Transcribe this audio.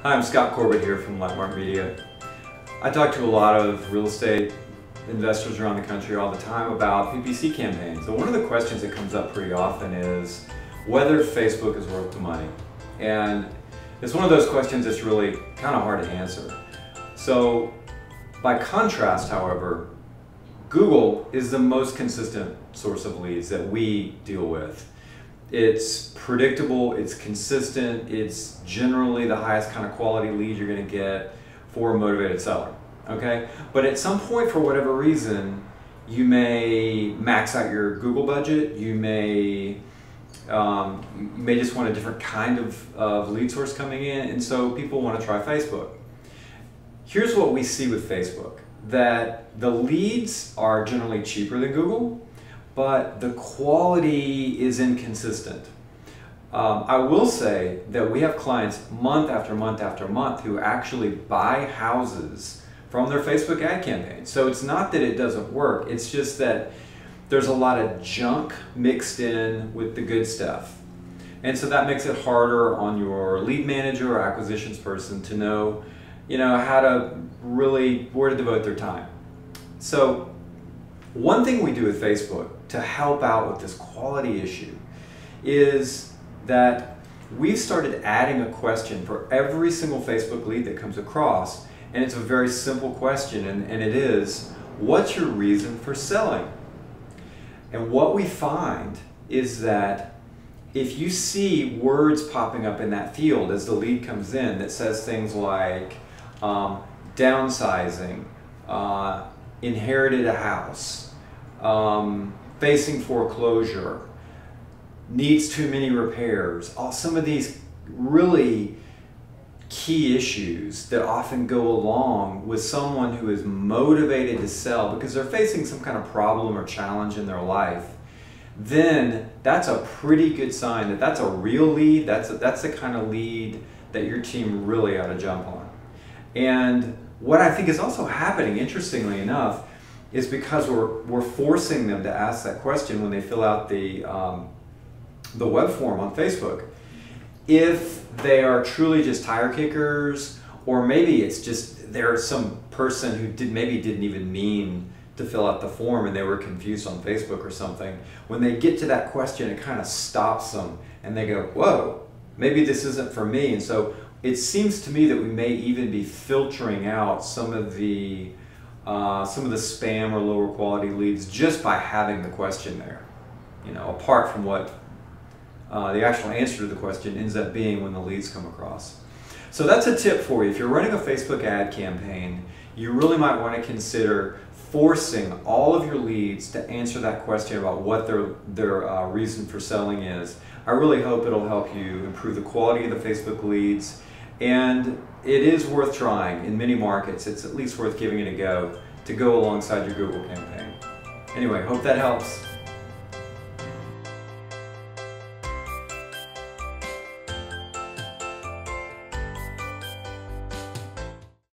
Hi, I'm Scott Corbett here from Lightmark Media. I talk to a lot of real estate investors around the country all the time about PPC campaigns. So one of the questions that comes up pretty often is whether Facebook is worth the money. And it's one of those questions that's really kind of hard to answer. So by contrast, however, Google is the most consistent source of leads that we deal with. It's predictable, it's consistent, it's generally the highest kind of quality lead you're going to get for a motivated seller. Okay? But at some point, for whatever reason, you may max out your Google budget, you may just want a different kind of lead source coming in, and so people want to try Facebook. Here's what we see with Facebook, that the leads are generally cheaper than Google, but the quality is inconsistent. I will say that we have clients month after month after month who actually buy houses from their Facebook ad campaign. So it's not that it doesn't work, it's just that there's a lot of junk mixed in with the good stuff. And so that makes it harder on your lead manager or acquisitions person to know, how to really, where to devote their time. So one thing we do with Facebook to help out with this quality issue is that we've started adding a question for every single Facebook lead that comes across, and it's a very simple question, and it is, what's your reason for selling? And what we find is that if you see words popping up in that field as the lead comes in that says things like downsizing, inherited a house, facing foreclosure, needs too many repairs, some of these really key issues that often go along with someone who is motivated to sell because they're facing some kind of problem or challenge in their life, then that's a pretty good sign that that's a real lead. That's the kind of lead that your team really ought to jump on. And what I think is also happening, interestingly enough, is because we're forcing them to ask that question when they fill out the web form on Facebook. If they are truly just tire kickers, or maybe it's just there's some person who maybe didn't even mean to fill out the form and they were confused on Facebook or something, when they get to that question, it kind of stops them and they go, whoa, maybe this isn't for me. And so it seems to me that we may even be filtering out some of the spam or lower quality leads just by having the question there, apart from what the actual answer to the question ends up being when the leads come across. So that's a tip for you. If you're running a Facebook ad campaign, you really might want to consider forcing all of your leads to answer that question about what their reason for selling is. I really hope it'll help you improve the quality of the Facebook leads, and it is worth trying. In many markets, it's at least worth giving it a go to go alongside your Google campaign. Anyway, hope that helps.